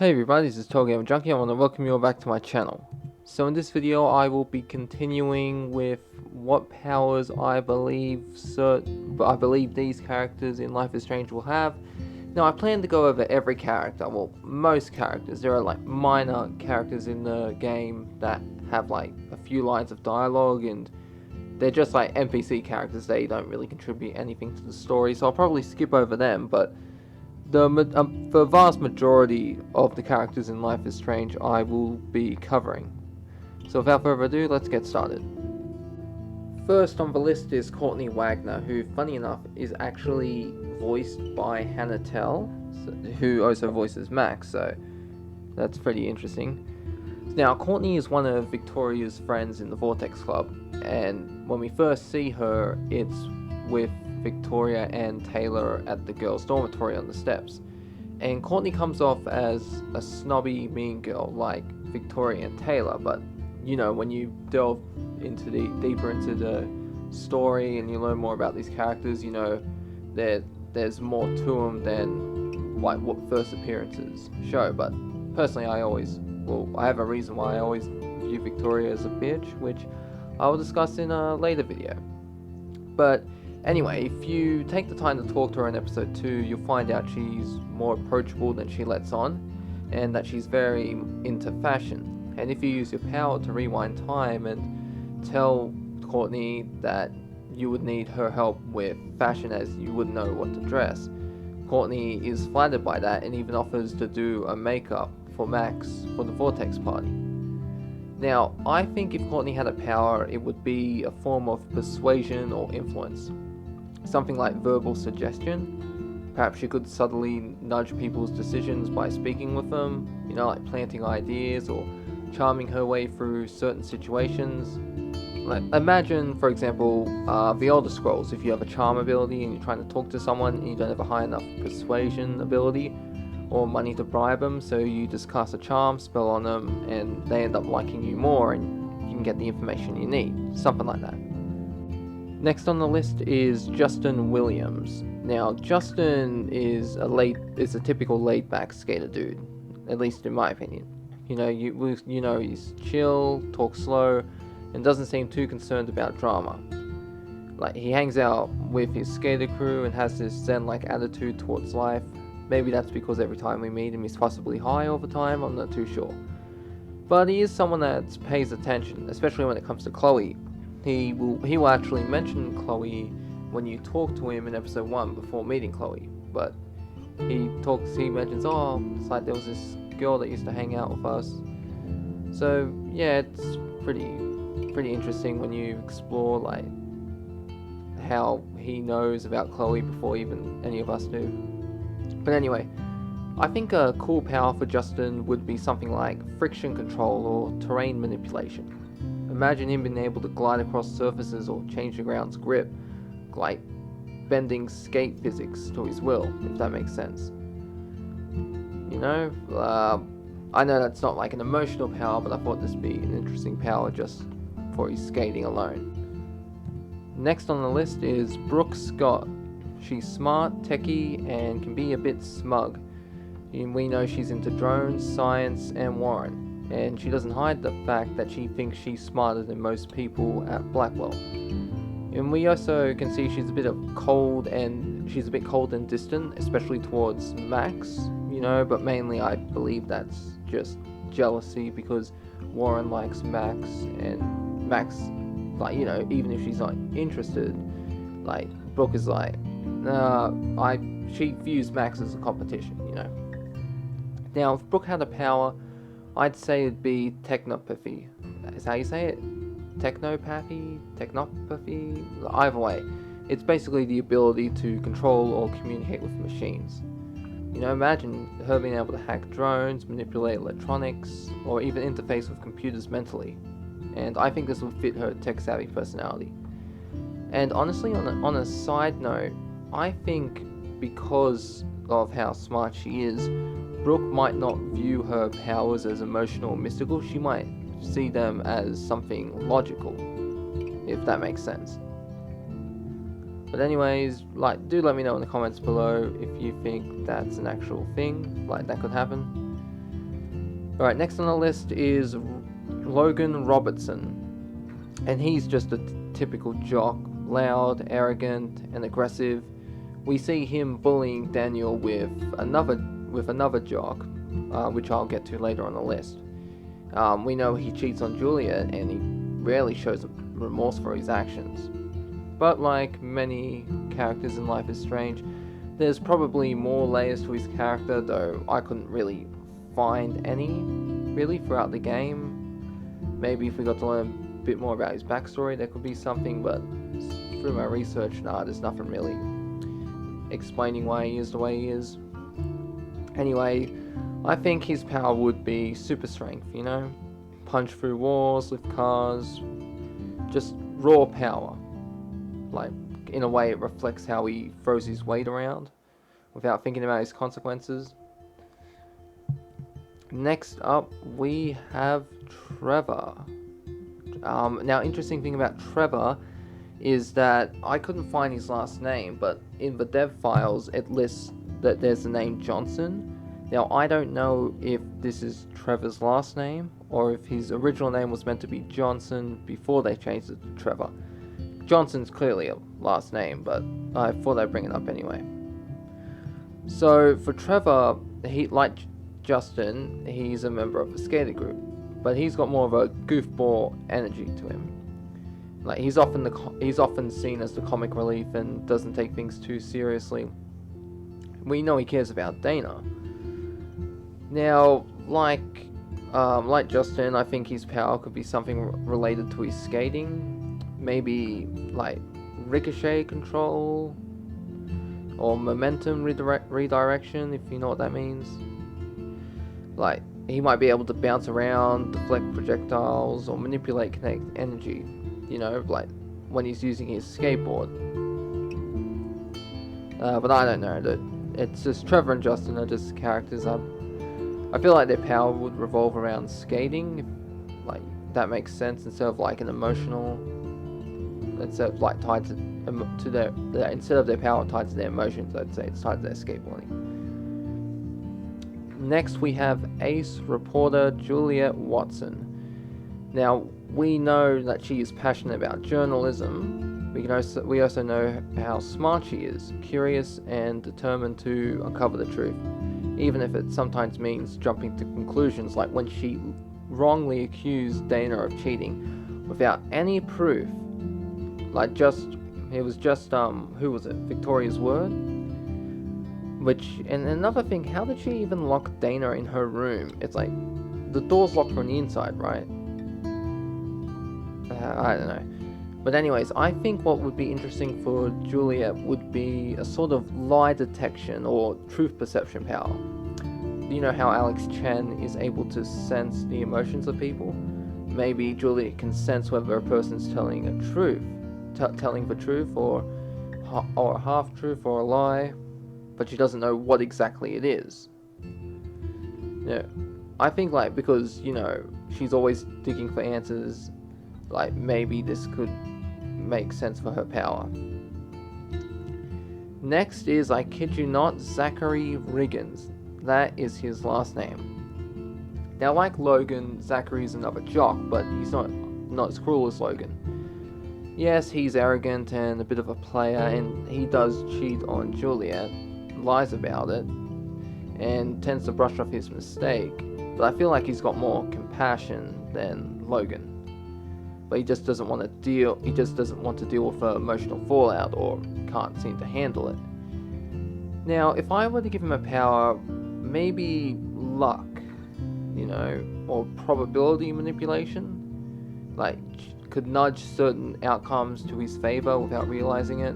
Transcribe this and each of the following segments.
Hey everybody, this is TotalGamerJunkie. I want to welcome you all back to my channel. So in this video I will be continuing with what powers I believe these characters in Life is Strange will have. Now I plan to go over every character, well most characters. There are like minor characters in the game that have like a few lines of dialogue and they're just like NPC characters. They don't really contribute anything to the story, so I'll probably skip over them, but the vast majority of the characters in Life is Strange I will be covering. So without further ado, let's get started. First on the list is Courtney Wagner, who, funny enough, is actually voiced by Hannah Tell, who also voices Max, so that's pretty interesting. Now, Courtney is one of Victoria's friends in the Vortex Club, and when we first see her, it's with Victoria and Taylor at the girls' dormitory on the steps. And Courtney comes off as a snobby, mean girl like Victoria and Taylor, but you know, when you delve deeper into the story and you learn more about these characters, you know, there's more to them than like what first appearances show. But personally, I have a reason why I always view Victoria as a bitch, which I will discuss in a later video. But anyway, if you take the time to talk to her in episode 2, you'll find out she's more approachable than she lets on, and that she's very into fashion. And if you use your power to rewind time and tell Courtney that you would need her help with fashion as you wouldn't know what to dress, Courtney is flattered by that and even offers to do a makeup for Max for the Vortex party. Now, I think if Courtney had a power, it would be a form of persuasion or influence. Something like verbal suggestion. Perhaps she could subtly nudge people's decisions by speaking with them, you know, like planting ideas or charming her way through certain situations. Like, imagine, for example, the Elder Scrolls. If you have a charm ability and you're trying to talk to someone and you don't have a high enough persuasion ability or money to bribe them, so you just cast a charm spell on them and they end up liking you more and you can get the information you need. Something like that. Next on the list is Justin Williams. Now, Justin is a typical laid-back skater dude, at least in my opinion. You know, he's chill, talks slow, and doesn't seem too concerned about drama. Like, he hangs out with his skater crew and has this zen-like attitude towards life. Maybe that's because every time we meet him he's possibly high all the time, I'm not too sure. But he is someone that pays attention, especially when it comes to Chloe. He will actually mention Chloe when you talk to him in episode 1 before meeting Chloe. But he mentions, oh, it's like there was this girl that used to hang out with us. So yeah, it's pretty interesting when you explore like how he knows about Chloe before even any of us do. But anyway, I think a cool power for Justin would be something like friction control or terrain manipulation. Imagine him being able to glide across surfaces or change the ground's grip, like bending skate physics to his will, if that makes sense. You know, I know that's not like an emotional power, but I thought this would be an interesting power just for his skating alone. Next on the list is Brooke Scott. She's smart, techie, and can be a bit smug. And we know she's into drones, science, and Warren. And she doesn't hide the fact that she thinks she's smarter than most people at Blackwell. And we also can see she's a bit cold and distant, especially towards Max, you know, but mainly I believe that's just jealousy because Warren likes Max, and Max, like, you know, even if she's not interested, like, Brooke is like, she views Max as a competition, you know. Now, if Brooke had a power, I'd say it'd be technopathy. Is that how you say it? Technopathy? Either way, it's basically the ability to control or communicate with machines. You know, imagine her being able to hack drones, manipulate electronics, or even interface with computers mentally. And I think this would fit her tech-savvy personality. And honestly, on a side note, I think because of how smart she is, Brooke might not view her powers as emotional or mystical. She might see them as something logical, if that makes sense. But anyways, like, do let me know in the comments below if you think that's an actual thing, like that could happen. Alright, next on the list is Logan Robertson. And he's just a typical jock, loud, arrogant, and aggressive. We see him bullying Daniel with another jock, which I'll get to later on the list. We know he cheats on Juliet, and he rarely shows remorse for his actions. But like many characters in Life is Strange, there's probably more layers to his character, though I couldn't really find any, really, throughout the game. Maybe if we got to learn a bit more about his backstory, there could be something, but through my research, there's nothing really explaining why he is the way he is. Anyway, I think his power would be super strength, you know? Punch through walls, lift cars, just raw power. Like, in a way, it reflects how he throws his weight around without thinking about his consequences. Next up, we have Trevor. Now, interesting thing about Trevor is that I couldn't find his last name, but in the dev files, it lists that there's the name Johnson. Now, I don't know if this is Trevor's last name, or if his original name was meant to be Johnson before they changed it to Trevor. Johnson's clearly a last name, but I thought I'd bring it up anyway. So, for Trevor, he, like Justin, he's a member of the skater group, but he's got more of a goofball energy to him. Like, he's often seen as the comic relief and doesn't take things too seriously. We know he cares about Dana. Now, like Justin, I think his power could be something related to his skating. Maybe, like, ricochet control, or momentum redirection, if you know what that means. Like, he might be able to bounce around, deflect projectiles, or manipulate kinetic energy, you know, like when he's using his skateboard. But I don't know, it's just Trevor and Justin are just characters. I feel like their power would revolve around skating, if, like, that makes sense, instead of like an emotional, instead of like tied to their instead of their power tied to their emotions, I'd say it's tied to their skateboarding. Next we have ace reporter Juliet Watson. Now, we know that she is passionate about journalism. We also know how smart she is, curious and determined to uncover the truth, even if it sometimes means jumping to conclusions, like when she wrongly accused Dana of cheating without any proof. Like, it was just who was it? Victoria's word? And another thing, how did she even lock Dana in her room? It's like, the door's locked from the inside, right? I don't know. But anyways, I think what would be interesting for Juliet would be a sort of lie detection or truth perception power. You know how Alex Chen is able to sense the emotions of people? Maybe Juliet can sense whether a person's telling a truth, telling the truth, or a half-truth or a lie, but she doesn't know what exactly it is. Yeah, I think, like, because, you know, she's always digging for answers, like, maybe this could make sense for her power. Next is, I kid you not, Zachary Riggins. That is his last name. Now, like Logan, Zachary's another jock, but he's not as cruel as Logan. Yes, he's arrogant and a bit of a player, and he does cheat on Juliet, lies about it, and tends to brush off his mistake, but I feel like he's got more compassion than Logan. But he just doesn't want to deal with emotional fallout, or can't seem to handle it. Now, if I were to give him a power, maybe luck, you know, or probability manipulation, like, could nudge certain outcomes to his favor without realizing it.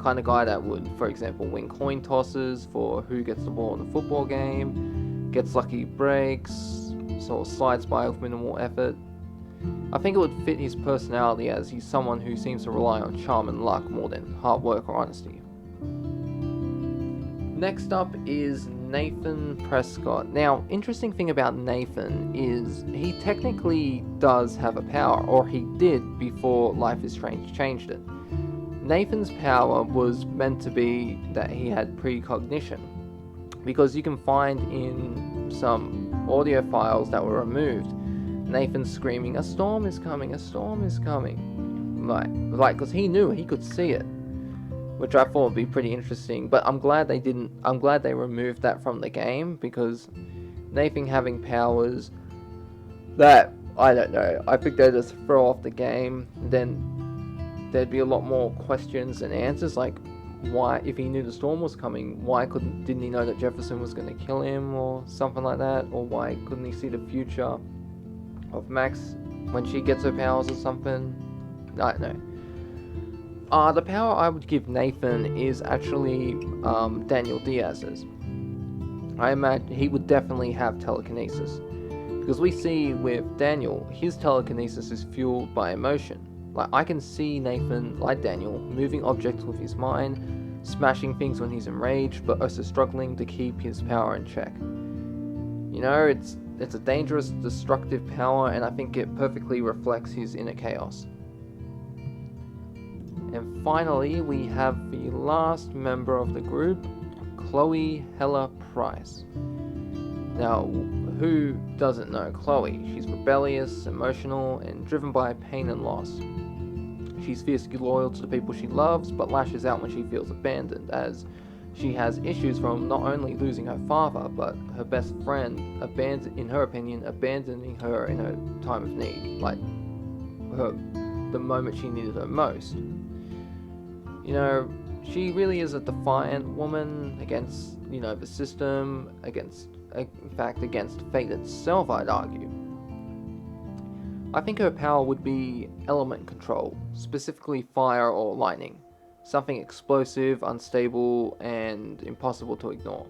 Kind of guy that would, for example, win coin tosses for who gets the ball in a football game, gets lucky breaks, sort of slides by with minimal effort. I think it would fit his personality, as he's someone who seems to rely on charm and luck more than hard work or honesty. Next up is Nathan Prescott. Now, interesting thing about Nathan is he technically does have a power, or he did before Life is Strange changed it. Nathan's power was meant to be that he had precognition, because you can find in some audio files that were removed. Nathan screaming, "A storm is coming! A storm is coming!" Like, because he knew he could see it, which I thought would be pretty interesting. But I'm glad they didn't. I'm glad they removed that from the game, because Nathan having powers that, I don't know, I think they'd just throw off the game. Then there'd be a lot more questions and answers, like why, if he knew the storm was coming, why didn't he know that Jefferson was going to kill him or something like that, or why couldn't he see the future of Max when she gets her powers or something? I don't know. The power I would give Nathan is actually Daniel Diaz's. I imagine he would definitely have telekinesis, because we see with Daniel, his telekinesis is fueled by emotion. Like, I can see Nathan, like Daniel, moving objects with his mind, smashing things when he's enraged, but also struggling to keep his power in check. You know, it's a dangerous, destructive power, and I think it perfectly reflects his inner chaos. And finally, we have the last member of the group, Chloe Hella Price. Now, who doesn't know Chloe? She's rebellious, emotional, and driven by pain and loss. She's fiercely loyal to the people she loves, but lashes out when she feels abandoned, as she has issues from not only losing her father, but her best friend, in her opinion, abandoning her in her time of need, like the moment she needed her most. You know, she really is a defiant woman against, the system, against fate itself, I'd argue. I think her power would be element control, specifically fire or lightning. Something explosive, unstable, and impossible to ignore.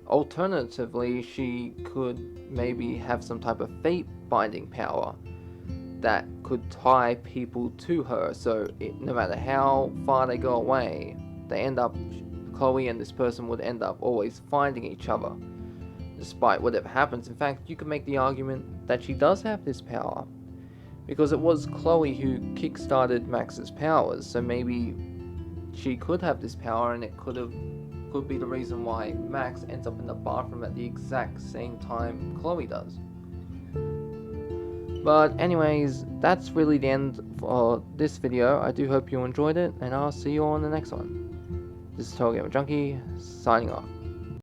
Alternatively, she could maybe have some type of fate-binding power that could tie people to her, so no matter how far they go away, Chloe and this person would end up always finding each other, despite whatever happens. In fact, you could make the argument that she does have this power, because it was Chloe who kick-started Max's powers, so maybe she could have this power, and it could be the reason why Max ends up in the bathroom at the exact same time Chloe does. But anyways, that's really the end for this video. I do hope you enjoyed it, and I'll see you on the next one. This is TotalGamerJunkie, signing off.